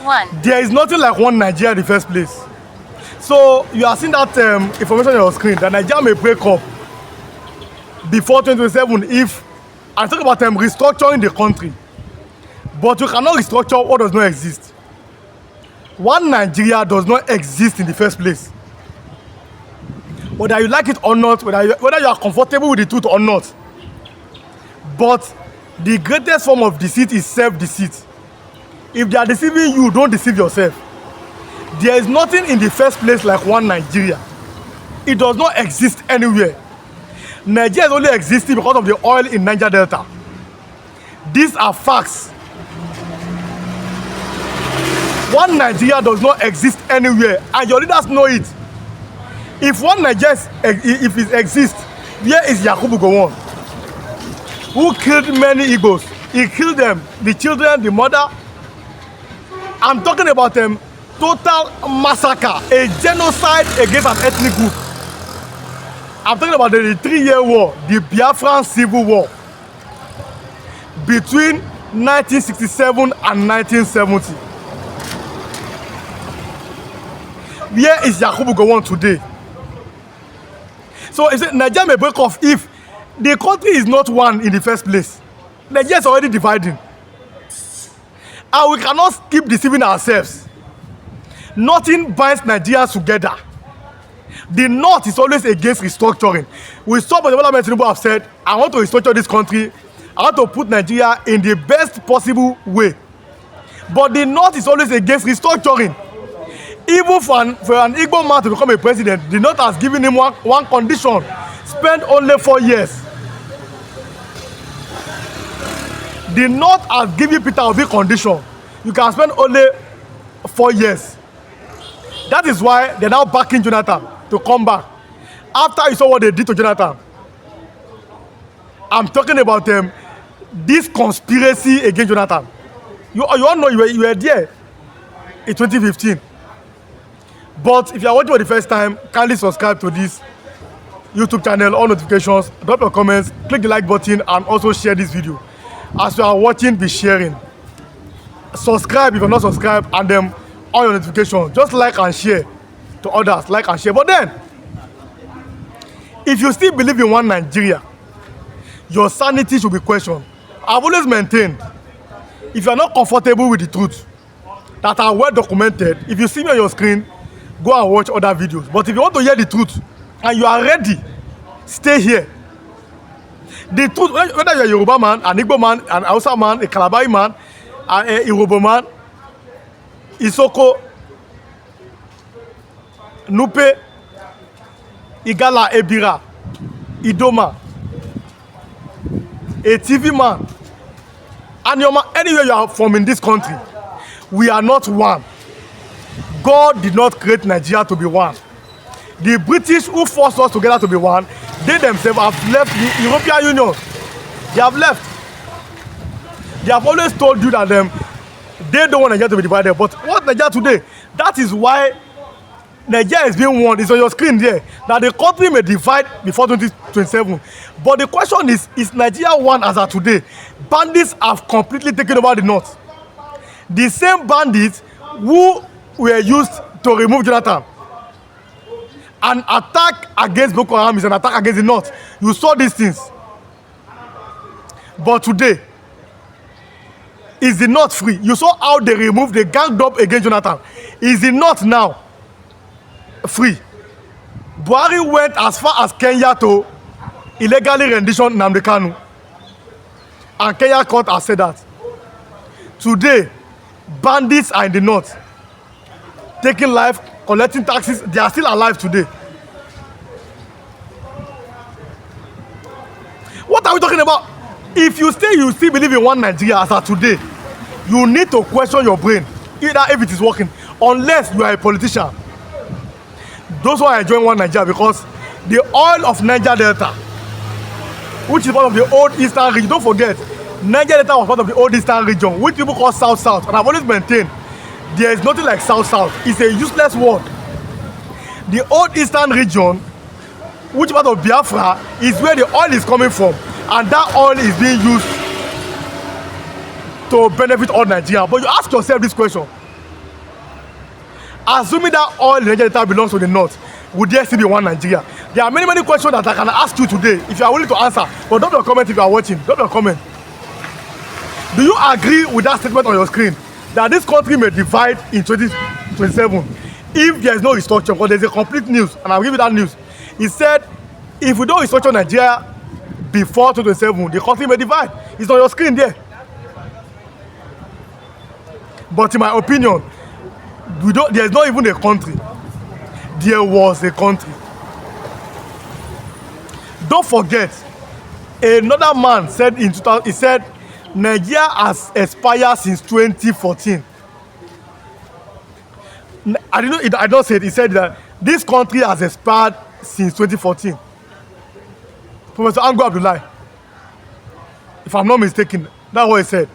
One. There is nothing like one Nigeria in the first place. So you are seeing that information on your screen that Nigeria may break up before 2027 if I talk about restructuring the country. But you cannot restructure what does not exist. One Nigeria does not exist in the first place. Whether you like it or not, whether you are comfortable with the truth or not. But the greatest form of deceit is self-deceit. If they are deceiving you, don't deceive yourself. There is nothing in the first place like one Nigeria. It does not exist anywhere. Nigeria is only existing because of the oil in Niger Delta. These are facts. One Nigeria does not exist anywhere, and your leaders know it. If one Nigeria if it exists, where is Yakubu Gowon? Who killed many Igbos? He killed them, the children, the mother. I'm talking about them. Total massacre, a genocide against an ethnic group. I'm talking about the 3-year war, the Biafran Civil War between 1967 and 1970. Where is Yakubu Gowon today? So Nigeria may break off if the country is not one in the first place. Nigeria is already dividing. And we cannot keep deceiving ourselves. Nothing binds Nigeria together. The North is always against restructuring. We saw what the development people have said, I want to restructure this country. I want to put Nigeria in the best possible way. But the North is always against restructuring. Even for an Igbo man to become a president, the North has given him one condition. Spend only 4 years. The North has given Peter Obi condition. You can spend only 4 years. That is why they're now backing Jonathan to come back. After you saw what they did to Jonathan. I'm talking about this conspiracy against Jonathan. You all know you were there in 2015. But if you are watching for the first time, kindly subscribe to this YouTube channel, on notifications, drop your comments, click the like button, and also share this video. As you are watching, be sharing. Subscribe if you're not subscribed, and then on your notifications, just like and share to others, like and share. But then, if you still believe in one Nigeria, your sanity should be questioned. I've always maintained, if you are not comfortable with the truth that are well documented, if you see me on your screen, go and watch other videos. But if you want to hear the truth and you are ready, stay here. The truth, whether you're a Yoruba man, an Igbo man, an Hausa man, a Kalabari man, an Irobo man, Isoko, Nupe, Igala, Ebira, Idoma, a TV man, and your man, anywhere you are from in this country, we are not one. God did not create Nigeria to be one. The British who forced us together to be one, they themselves have left the European Union. They have left. They have always told you that they don't want Nigeria to be divided. But what Nigeria today? That is why Nigeria is being warned. It's on your screen there. That the country may divide before 2027. But the question is Nigeria one as of today? Bandits have completely taken over the north. The same bandits who were used to remove Jonathan. An attack against Boko Haram is an attack against the north. You saw these things. But today, is the north free? You saw how they removed, they ganged up against Jonathan. Is the north now free? Buhari went as far as Kenya to illegally rendition Nnamdi Kanu. And Kenya court has said that. Today, bandits are in the north. Taking life, collecting taxes, they are still alive today. What are we talking about? If you still believe in one Nigeria as of today, you need to question your brain, either if it is working, unless you are a politician. Those who are enjoying one Nigeria because the oil of Niger Delta, which is part of the old Eastern region, don't forget, Niger Delta was part of the old Eastern region, which people call South-South, and I've always maintained there is nothing like South-South. It's a useless word. The old Eastern region, which part of Biafra, is where the oil is coming from, and that oil is being used to benefit all Nigeria. But you ask yourself this question: Assuming that all the Niger Delta belongs to the north, would there still be one Nigeria? There are many questions that I can ask you today if you are willing to answer. But drop your comment if you are watching. Drop your comment. Do you agree with that statement on your screen that this country may divide in 2027 if there is no restructure? Because there is a complete news, and I'll give you that news. He said, if we don't restructure Nigeria before 2027, the country may divide. It's on your screen there. But in my opinion, there's not even a country. There was a country. Don't forget, another man said in 2000, he said, Nigeria has expired since 2014. I don't say it. He said that this country has expired since 2014. Professor Ango Abdullahi, if I'm not mistaken, that's what he said.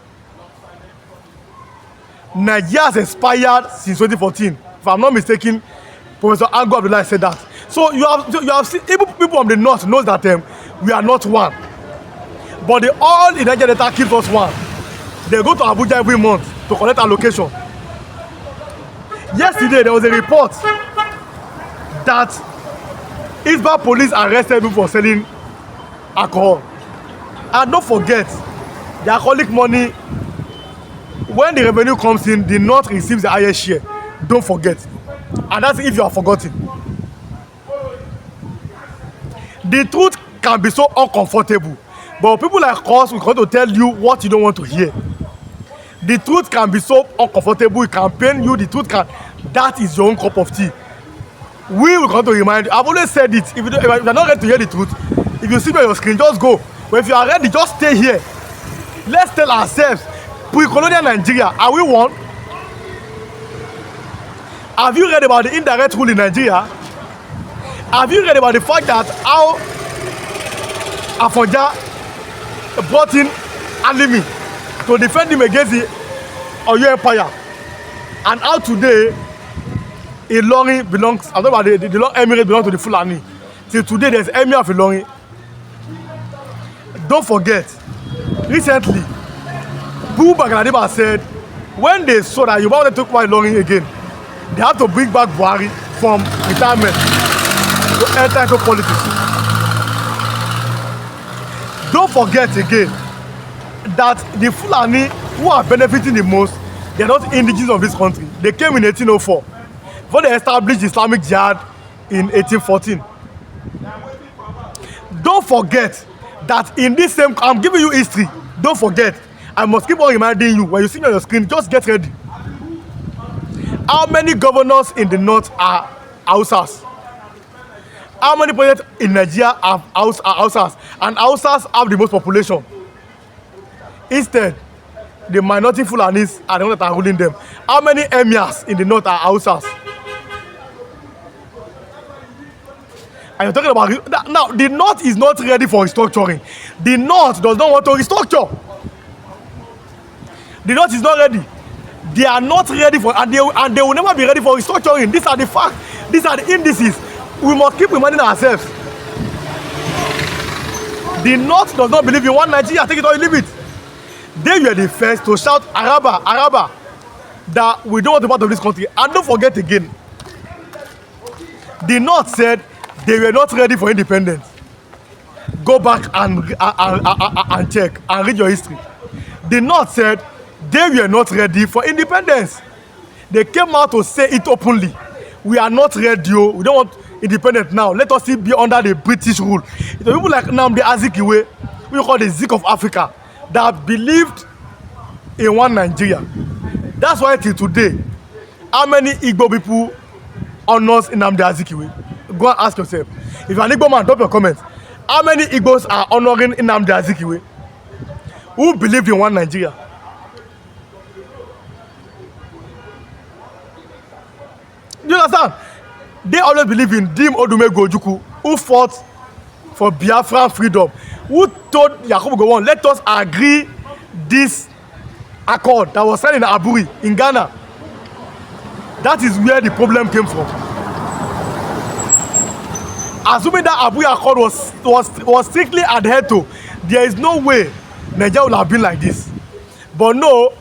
Nigeria has expired since 2014. If I'm not mistaken, Professor Ango Abdullahi said that. So you have seen, even people from the north knows that we are not one. But they all in Nigeria Delta keeps us one. They go to Abuja every month to collect allocation. Yesterday there was a report that Isba police arrested people for selling alcohol. And don't forget, the alcoholic money, when the revenue comes in, the north receives the highest share. Don't forget. And that's if you are forgotten. The truth can be so uncomfortable, but people like us, we want to tell you what you don't want to hear. The truth can be so uncomfortable, it can pain you, the truth can, that is your own cup of tea. We will come to remind you. I've always said it, if you are not ready to hear the truth, if you see me on your screen, just go. But if you are ready, just stay here. Let's tell ourselves, pre-colonial Nigeria, are we one? Have you read about the indirect rule in Nigeria? Have you read about the fact that how Afonja brought in Alimi to defend him against the Oyo Empire? And how today Ilorin belongs, I'm talking about the Emirate belongs to the Fulani. Till today there's Emir of Ilorin. Don't forget, recently, Buhari Galadima said when they saw that you wanted to take Ilorin again, they have to bring back Buhari from retirement to enter into politics. Don't forget again that the Fulani who are benefiting the most, they are not indigenous of this country. They came in 1804 before they established Islamic Jihad in 1814. Don't forget that in this same, I'm giving you history. Don't forget. I must keep on reminding you, when you see me on your screen, just get ready. How many governors in the north are Hausas? How many presidents in Nigeria are Hausas? And Hausas have the most population. Instead, the minority Fulanis are the ones that are ruling them. How many emirs in the north are Hausas? And you're talking about now, the north is not ready for restructuring. The north does not want to restructure. The north is not ready. They are not ready for, and they will never be ready for restructuring. These are the facts. These are the indices. We must keep reminding ourselves. The north does not believe in one Nigeria. Take it or leave it. They were the first to shout Araba, Araba, that we don't want to be part of this country. And don't forget again, the north said they were not ready for independence. Go back and check and read your history. The north said they were not ready for independence. They came out to say it openly. We are not ready. We don't want independence now. Let us still be under the British rule. It's people like Nnamdi Azikiwe, we call the Zik of Africa, that believed in one Nigeria. That's why till today, how many Igbo people honors Nnamdi Azikiwe? Go and ask yourself. If you're an Igbo man, drop your comments. How many Igbos are honoring Nnamdi Azikiwe? Who believed in one Nigeria? Do you understand? They always believe in Dim Odumegwu Ojukwu, who fought for Biafran freedom, who told Yakubu Gowon, let us agree this accord that was signed in Aburi in Ghana. That is where the problem came from. Assuming that Aburi accord was strictly adhered to, there is no way Nigeria would have been like this. But no,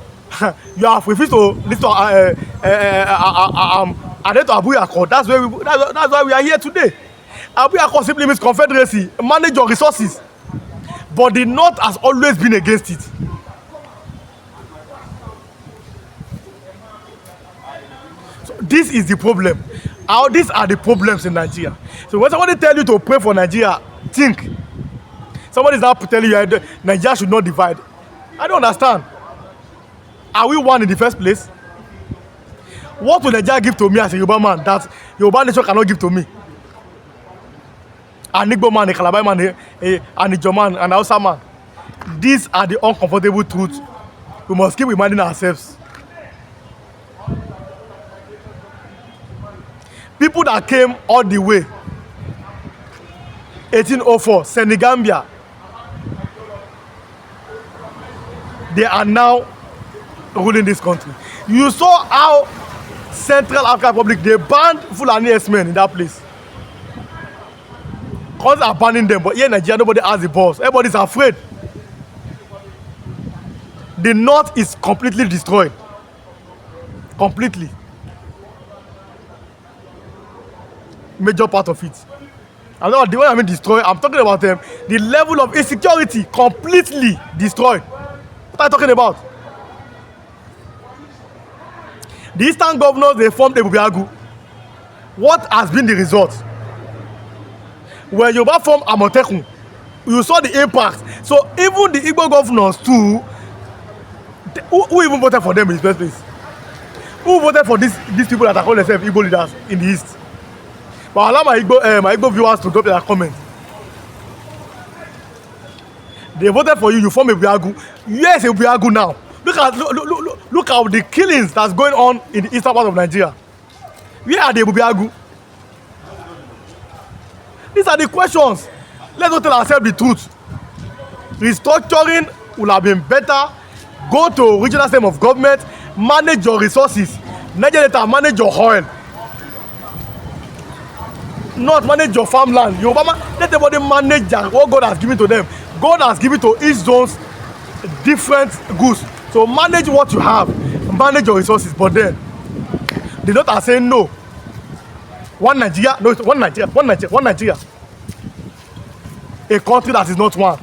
you have refused to listen to adhere to Abu Akko. That's why we are here today. Abu Akko simply means confederacy, manage your resources. But the North has always been against it. So this is the problem. These are the problems in Nigeria. So when somebody tell you to pray for Nigeria, think. Somebody is now telling you Nigeria should not divide. I don't understand. Are we one in the first place? What will Nigeria give to me as a Yoruba man that Yoruba nation cannot give to me? An Igbo man, a Calabar man, an Ijaw man, an Hausa man. These are the uncomfortable truths we must keep reminding ourselves. People that came all the way 1804, Senegambia, they are now ruling this country. You saw how Central African Republic, they banned Fulani S-men in that place. Because they are banning them, but here in Nigeria, nobody has the balls. Everybody's afraid. The North is completely destroyed. Completely. Major part of it. I'm not the one I mean destroyed. I'm talking about them. The level of insecurity completely destroyed. What are you talking about? The Eastern governors, they formed Ebubiagu. What has been the result? When Yoruba formed Amotekun, you saw the impact. So even the Igbo governors too, who even voted for them in the first place? Who voted for these people that are calling themselves Igbo leaders in the East? But allow my Igbo viewers to drop their comments. They voted for you, you form Ebubiagu. Yes, Ebubiagu now. Look at the killings that's going on in the eastern part of Nigeria. Where are the Ebubiagu? These are the questions. Let's not tell ourselves the truth. Restructuring would have been better. Go to regional system of government, manage your resources. Nigeria, manage your oil. Not manage your farmland. Let everybody manage what God has given to them. God has given to each zones different goods. So manage what you have, manage your resources. But then the North are saying no. One Nigeria, no, one Nigeria, one Nigeria, one Nigeria. A country that is not one,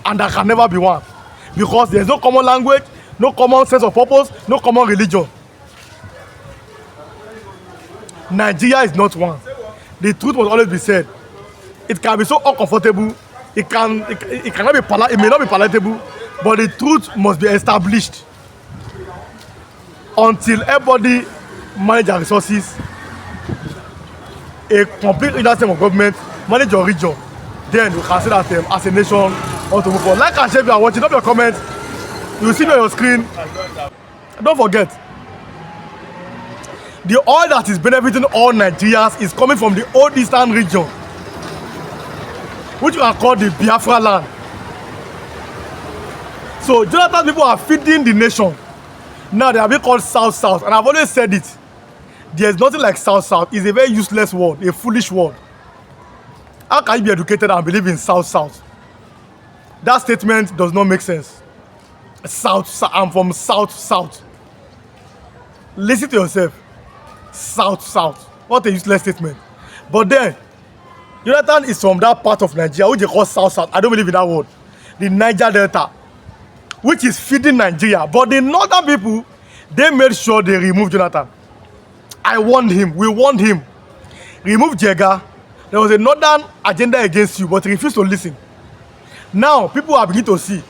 and that can never be one, because there is no common language, no common sense of purpose, no common religion. Nigeria is not one. The truth must always be said. It can be so uncomfortable. It cannot be it may not be palatable, but the truth must be established until everybody manage their resources. A complete regional system of government, manage your region. Then you can see that as a nation want to move forward. Like and share if you are watching, drop your comments. You will see me on your screen. Don't forget, the oil that is benefiting all Nigerians is coming from the old eastern region, which are called the Biafra land. So Jonathan people are feeding the nation. Now they are being called South-South, and I've always said it. There's nothing like South-South. It's a very useless word, a foolish word. How can you be educated and believe in South-South? That statement does not make sense. I'm from South-South. Listen to yourself. South-South. What a useless statement. But then, Jonathan is from that part of Nigeria, which they call South-South. I don't believe in that word. The Niger Delta, which is feeding Nigeria. But the northern people, they made sure they removed Jonathan. I warned him. We warned him. Remove Jega. There was a northern agenda against you, but he refused to listen. Now, people are beginning to see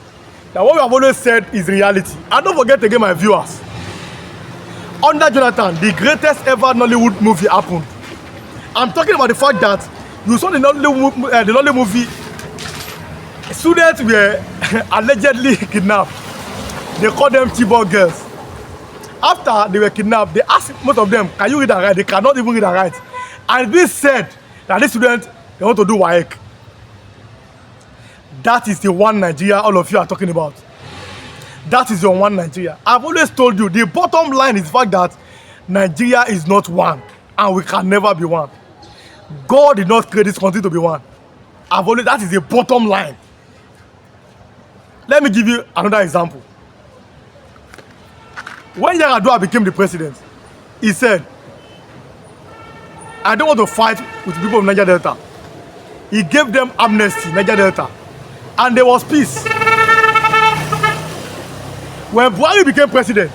that what we have always said is reality. And don't forget again, my viewers. Under Jonathan, the greatest ever Nollywood movie happened. I'm talking about the fact that you saw the Nollywood movie. Students were allegedly kidnapped. They called them Chibok girls. After they were kidnapped, they asked most of them, can you read and write? They cannot even read and write. And this said that these students, they want to do WAEC. That is the one Nigeria all of you are talking about. That is your one Nigeria. I've always told you, the bottom line is the fact that Nigeria is not one, and we can never be one. God did not create this country to be one. That is the bottom line. Let me give you another example. When Yaradua became the president, he said, I don't want to fight with the people of Niger Delta. He gave them amnesty, Niger Delta. And there was peace. When Buhari became president,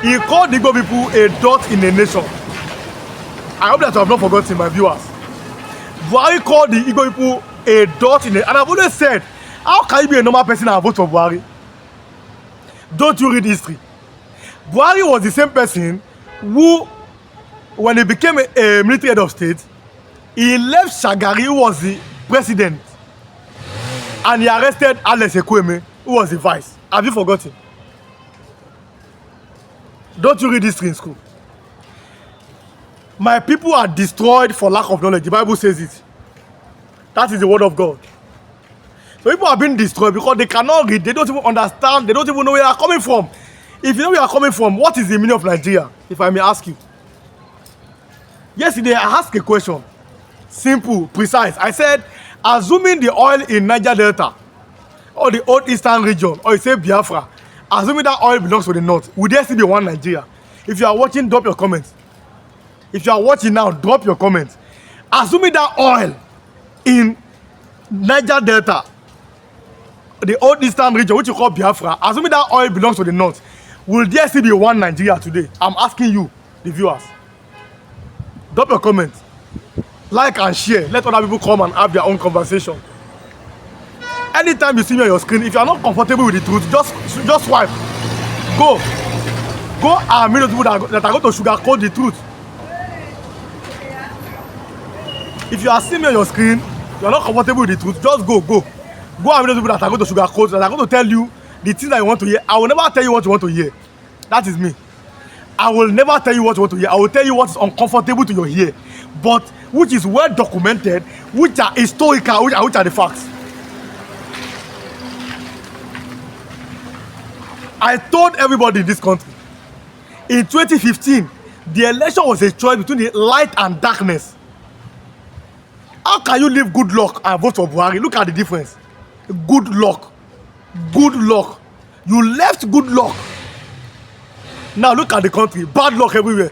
he called the Igbo people a dot in a nation. I hope that you have not forgotten, my viewers. Buhari called the Igbo people a dot in a... And I've always said, how can you be a normal person and vote for Buhari? Don't you read history? Buhari was the same person who, when he became a military head of state, he left Shagari, who was the president, and he arrested Alex Ekweme, who was the vice. Have you forgotten? Don't you read history in school? My people are destroyed for lack of knowledge. The Bible says it. That is the word of God. So people are being destroyed because they cannot read, they don't even understand, they don't even know where they are coming from. If you know where you are coming from, what is the meaning of Nigeria, if I may ask you? Yesterday, I asked a question. Simple, precise. I said, assuming the oil in Niger Delta, or the old eastern region, or you say Biafra, assuming that oil belongs to the north, would there still be one Nigeria? If you are watching, drop your comments. If you are watching now, drop your comments. Assuming that oil in Niger Delta, the old eastern region, which you call Biafra, assuming that oil belongs to the north, will there still be one Nigeria today? I'm asking you, the viewers. Drop your comments. Like and share. Let other people come and have their own conversation. Anytime you see me on your screen, if you are not comfortable with the truth, just swipe. Go and meet those people that are going to sugarcoat the truth. If you are seeing me on your screen, you are not comfortable with the truth, just go and meet those people that are going to sugarcoat, that are going to tell you the things that you want to hear. I will never tell you what you want to hear. That is me. I will never tell you what you want to hear. I will tell you what is uncomfortable to your ear, but which is well documented, which are historical, which are the facts. I told everybody in this country, in 2015, the election was a choice between the light and darkness. How can you leave good luck and vote for Buhari? Look at the difference. Good luck. You left good luck. Now look at the country. Bad luck everywhere.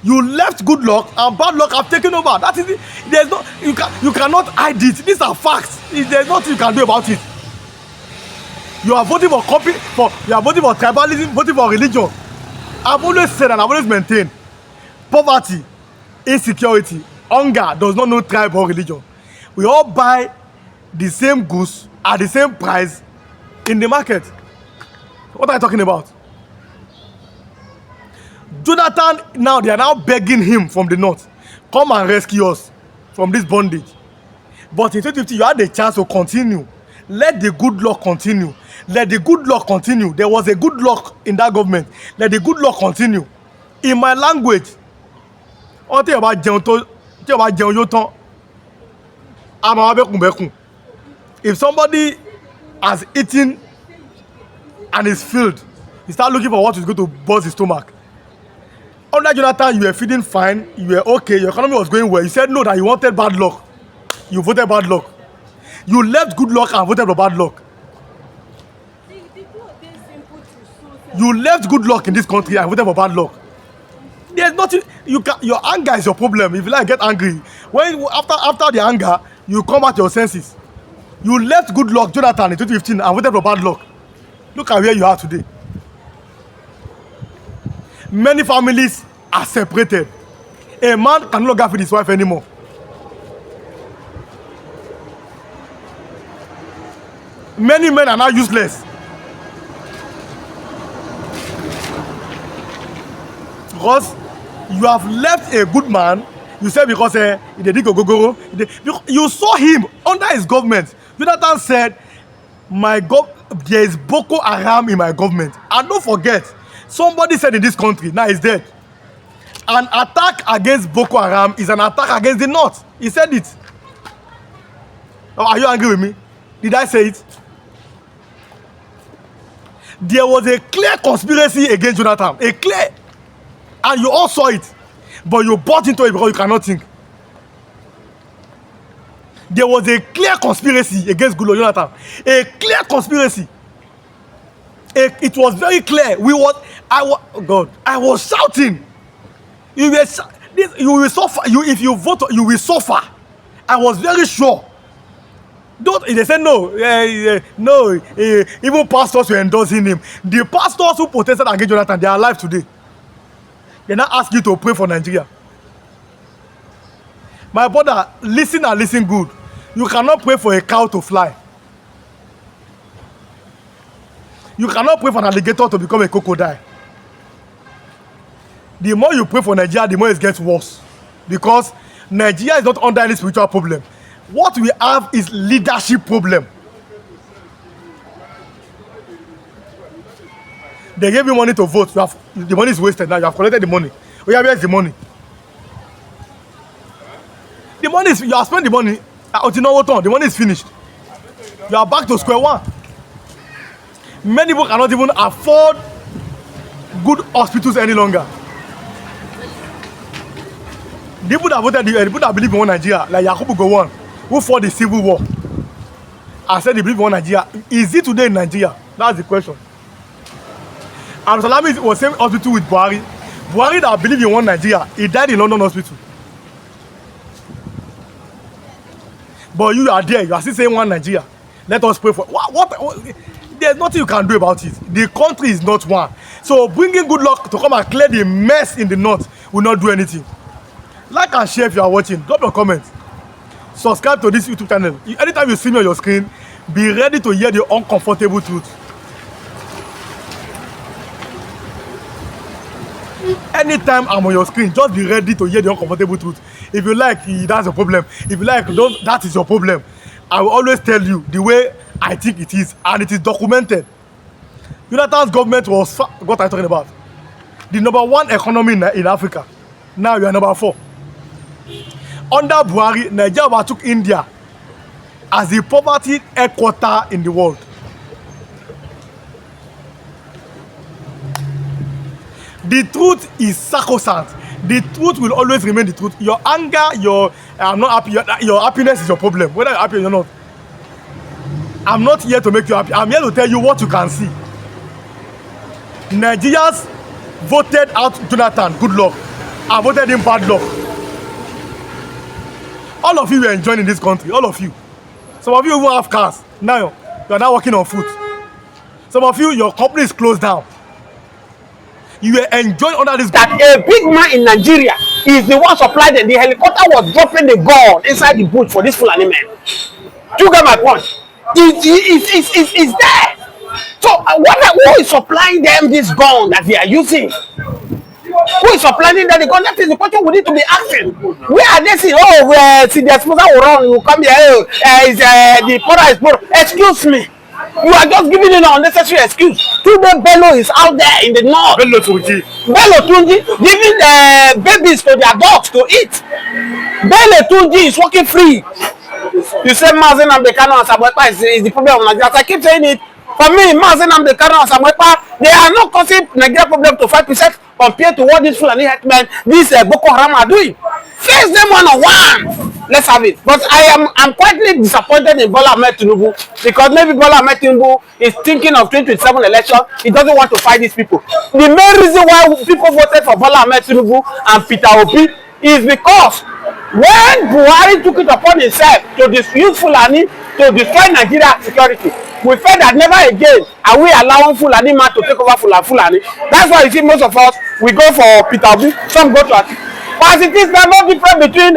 You left good luck and bad luck have taken over. That is it. There's no, you cannot hide it. These are facts. There's nothing you can do about it. You are voting for you are voting for tribalism, voting for religion. I've always said and I've always maintained, poverty, insecurity, hunger does not know tribe or religion. We all buy the same goods at the same price in the market. What are you talking about? Jonathan, now they are now begging him from the north, come and rescue us from this bondage. But in 2050, you had the chance to continue. Let the good luck continue. Let the good luck continue. There was a good luck in that government. Let the good luck continue. In my language, if somebody has eaten and is filled, you start looking for what is going to burst his stomach. Under Jonathan, you were feeling fine, you were okay, your economy was going well. You said no, that you wanted bad luck. You voted bad luck. You left good luck and voted for bad luck. You left good luck in this country and voted for bad luck. There's nothing your anger is your problem. If you like, get angry. When after the anger, you come back to your senses. You left good luck, Jonathan, in 2015 and voted for bad luck. Look at where you are today. Many families are separated. A man can no longer feed his wife anymore. Many men are now useless. Because you have left a good man, you said because he did go. You saw him under his government. Jonathan said, there is Boko Haram in my government. And don't forget, somebody said in this country, now he's dead, an attack against Boko Haram is an attack against the north. He said it. Oh, are you angry with me? Did I say it? There was a clear conspiracy against Jonathan. A clear. And you all saw it. But you bought into it because you cannot think. There was a clear conspiracy against Goodluck Jonathan. A clear conspiracy. It was very clear. I was shouting. You will suffer. If you vote, you will suffer. I was very sure. They said no, no. Even pastors were endorsing him. The pastors who protested against Jonathan, they are alive today. They now ask you to pray for Nigeria. My brother, listen and listen good. You cannot pray for a cow to fly. You cannot pray for an alligator to become a crocodile. The more you pray for Nigeria, the more it gets worse. Because Nigeria is not under any spiritual problem. What we have is leadership problem. They gave you money to vote. The money is wasted now. You have collected the money. Oh yeah, where's the money? The money is, you have spent the money. The money is finished. You are back to square one. Many people cannot even afford good hospitals any longer. The people that voted, the people that believe in one Nigeria, like Yakubu Gowon, who fought the civil war, and said they believe in one Nigeria. Is it today in Nigeria? That's the question. And Salami was same hospital with Buhari. Buhari that believed in one Nigeria, he died in London hospital. But you are there, you are still saying one Nigeria. Let us pray for what? There's nothing you can do about it. The country is not one. So bringing good luck to come and clear the mess in the north will not do anything. Like and share if you are watching. Drop your comments. Subscribe to this YouTube channel. Anytime you see me on your screen, be ready to hear the uncomfortable truth. Anytime I'm on your screen, just be ready to hear the uncomfortable truth. If you like, that's a problem. If you like, don't, that is your problem. I will always tell you the way I think it is, and it is documented. Jonathan's government was, what I'm talking about, the #1 economy in Africa. Now you are #4. Under Buhari, Nigeria took India as the poverty headquarter in the world. The truth is sacrosanct. The truth will always remain the truth. Your anger, I'm not happy. Your happiness is your problem. Whether you're happy or not. I'm not here to make you happy. I'm here to tell you what you can see. Nigerians voted out Jonathan, good luck, and voted him, bad luck. All of you were enjoying in this country. All of you. Some of you even have cars. Now you are now working on foot. Some of you, your company is closed down. You were enjoying under this. That a big man in Nigeria is the one supplied them. The helicopter was dropping the gun inside the bush for this Fulani man. Do you get my point? It's there. So who is supplying them this gun that they are using? Who is supplying them the gun? That is the question we need to be asking. Where are they saying, oh, see the exposer will run, will come here, the product is poor. Excuse me. You are just giving an unnecessary excuse. Today Bello is out there in the north. Bello Tunji giving babies to their dogs to eat. Bello Tunji is working free. You say Mazen Amdekano and Samoepa is the problem of Nigeria. I keep saying it. For me, Mazen Amdekano and Samoepa, they are not causing Nigeria problem to 5% compared to what these Fulani headmen, these Boko Haram are doing. Face them one-on-one. Let's have it. But I'm quietly disappointed in Bola Ahmed Tinubu because maybe Bola Ahmed Tinubu is thinking of 2027 election. He doesn't want to fight these people. The main reason why people voted for Bola Ahmed Tinubu and Peter Obi is because when Buhari took it upon himself to use Fulani to destroy Nigeria security, we felt that never again are we allowing Fulani man to take over Fulani. That's why you see most of us, we go for Peter Obi, some go to Atiku. But as it is, there is no difference between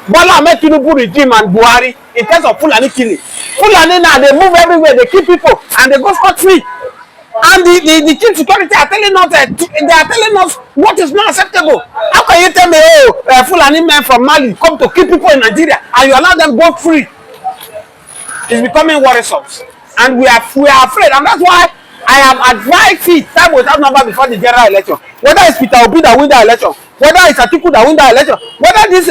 Bola Ahmed Tinubu regime and Buhari in terms of Fulani killing. Fulani now, they move everywhere, they kill people, and they go scot-free. And the chief security are telling us that they are telling us what is not acceptable. How can you tell me, Fulani men from Mali come to kill people in Nigeria and you allow them go free? It's becoming worrisome. And we are afraid, and that's why I am advised it time without number before the general election. Whether it's Peter Obi that win the election, whether it's Atiku that win the election, whether this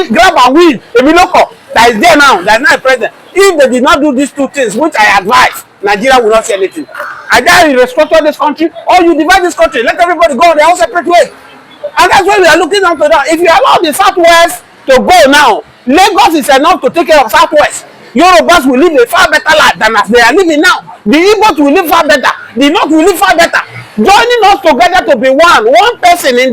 grab and win Emiloko that is there now, that is not a president. If they did not do these two things, which I advise, Nigeria will not see anything. Either you restructure this country or you divide this country. Let everybody go their own separate way. And that's why we are looking down to that. If you allow the Southwest to go now, Lagos is enough to take care of Southwest. Yorubas will live a far better life than as they are living now. The Igbos will live far better. The North will live far better. Joining us together to be one person in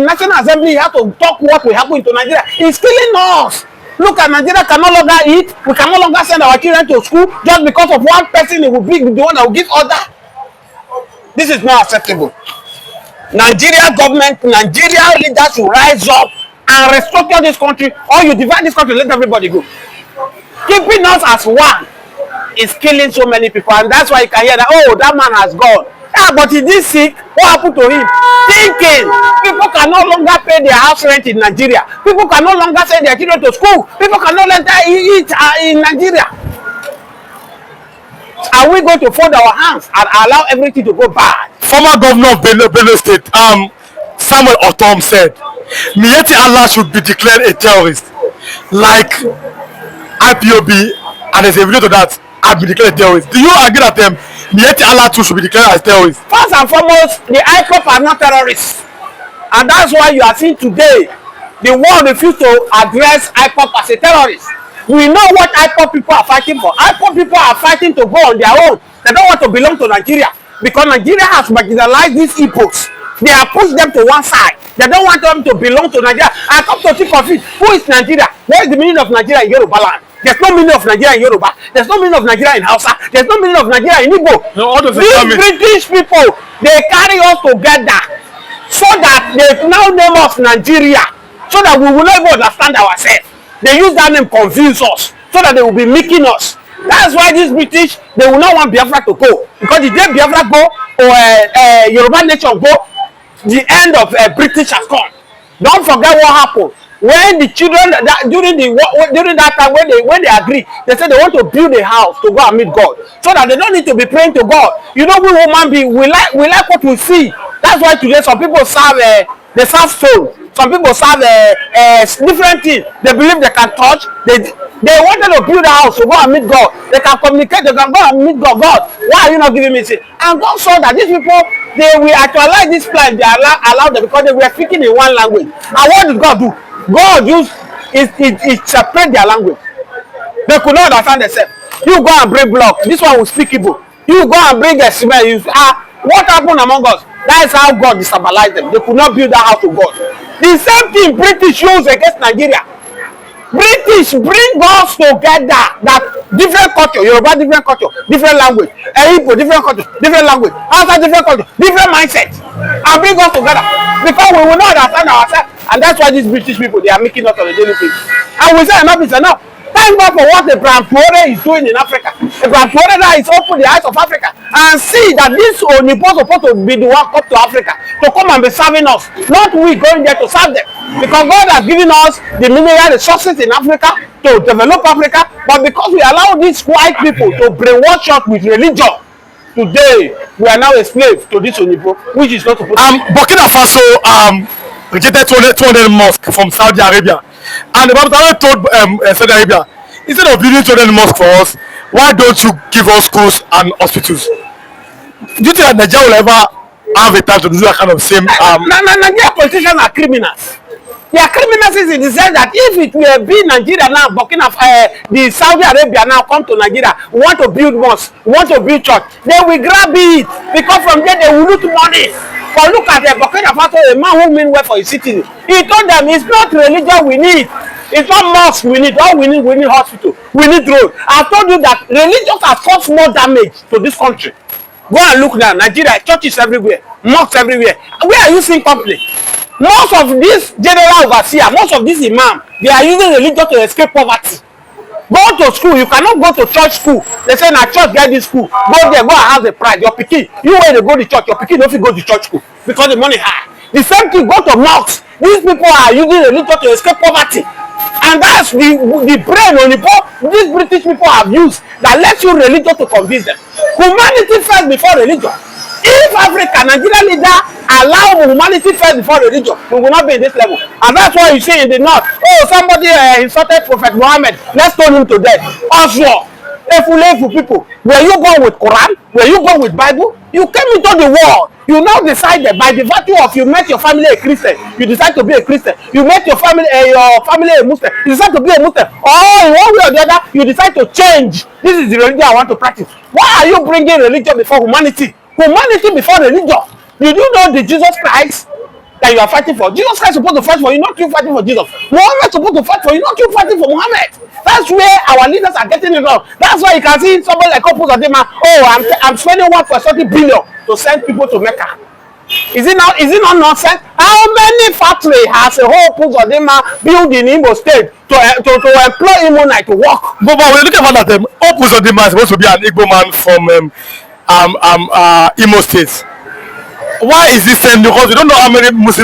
National Assembly has to talk what will happen to Nigeria. It's killing us. Look at Nigeria can no longer eat. We can no longer send our children to school just because of one person. It will be the one that will give order. This is not acceptable. Nigeria government, Nigeria leaders should rise up and restructure this country, or you divide this country, let everybody go. Keeping us as one is killing so many people, and that's why you can hear that, oh, that man has gone. Yeah, but he did sick. What happened to him? Thinking people can no longer pay their house rent in Nigeria. People can no longer send their children to school. People can no longer eat in Nigeria. Are we going to fold our hands and allow everything to go bad? Former governor of Benue State, Samuel Otom said, Miyetti Allah should be declared a terrorist, like IPOB, and there's a video to that, have been declared a terrorist. Do you agree that Miyetti Allah too should be declared as terrorist? First and foremost, the IPOB are not terrorists, and that's why you are seeing today the world refuse to address IPOB as a terrorist. We know what IPOB people are fighting for. IPOB people are fighting to go on their own. They don't want to belong to Nigeria because Nigeria has marginalized these IPOBs. They have pushed them to one side. They don't want them to belong to Nigeria. And come to think of it, who is Nigeria? Where is the meaning of Nigeria in Yoruba land? There's no meaning of Nigeria in Yoruba. There's no meaning of Nigeria in Hausa. There's no meaning of Nigeria in Igbo. No, these British people, they carry us together so that they now name us Nigeria, so that we will not even understand ourselves. They use that name confuse us, so that they will be making us. That's why these British, they will not want Biafra to go, because the day Biafra go or Yoruba nation go, the end of British has come. Don't forget what happened when the children during that time when they agree, they said they want to build a house to go and meet God, so that they don't need to be praying to God. You know, we human beings, we like what we see. That's why today some people serve they serve soul. Some people serve different things. They believe they can touch. They wanted to build a house to go and meet God. They can communicate. They can go and meet God. God, why are you not giving me this? And God saw that these people, they will actualize this plan. They allowed them because they were speaking in one language. And what did God do? God used it separate their language. They could not understand themselves. You go and bring block. This one will speak Igbo. You go and bring a cement. What happened among us? That is how God destabilized them. They could not build that house to God. The same thing British use against Nigeria. British bring us together, that different culture, Yoruba different culture, different language, Igbo different culture, different language, Hausa different culture, different mindset, and bring us together because we will not understand ourselves. And that's why these British people, they are making us on a daily basis. And we say enough is enough. Thank God for what Abraham Traore is doing in Africa. Abraham Traore now is opening the eyes of Africa and see that this Onipo supposed to be the one come to Africa to come and be serving us, not we going there to serve them. Because God has given us the mineral resources in Africa to develop Africa, but because we allow these white people to brainwash us with religion, today we are now a slave to this Onipo, which is not supposed to be. Burkina Faso rejected 200 mosques from Saudi Arabia. And the Bible told Saudi Arabia, instead of building 200 mosques for us, why don't you give us schools and hospitals? Do you think that Nigeria will ever have a time to do that kind of same? Nigeria politicians are criminals. They are criminals in the sense that if it will be Nigeria now, Burkina the Saudi Arabia now come to Nigeria, we want to build mosques, we want to build church, they will grab it because from there they will loot money. But look at the Burkina Faso, a man who mean well for his citizen. He told them it's not religion we need, it's not mosque we need. All we need hospital, we need road. I told you that religion has caused more damage to this country. Go and look now, Nigeria, churches everywhere, mosques everywhere. Where are you seeing company? Most of this general overseer, most of this imam, they are using religion to escape poverty. Go to school, you cannot go to church school. They say na church get this school. Go there, go and have the pride. Your pikin, you when they go to church, your pikin don't fit go to church school because the money high. The same thing go to mosques. These people are using religion to escape poverty. And that's the brain on the board these British people have used that lets you religion to convince them. Humanity first before religion. If Africa, Nigeria leader allow humanity first before religion, we will not be in this level. And that's why you see in the north, oh, somebody insulted Prophet Muhammad, let's stone him to death. Also, Efulefu people, were you going with Quran? Were you going with Bible? You came into the world. You now decided by the virtue of you met your family a Christian, you decide to be a Christian. You met your family a Muslim, you decide to be a Muslim. Or in one way or the other, you decide to change. This is the religion I want to practice. Why are you bringing religion before humanity? Humanity before religion. Did you know the Jesus Christ that you are fighting for? Jesus Christ is supposed to fight for you, not you fighting for Jesus. Muhammad is supposed to fight for you, not you fighting for Muhammad. That's where our leaders are getting it wrong. That's why you can see somebody like Opus Odema, oh, I'm spending 1.30 billion to send people to Mecca. Is it not nonsense? How many factory has a whole Opus Odema built in Imo State to employ Imonite to work? But we're looking at that. Opus Odema is supposed to be an Igbo man from Imo State. Why is this same? Because we don't know how many Muslims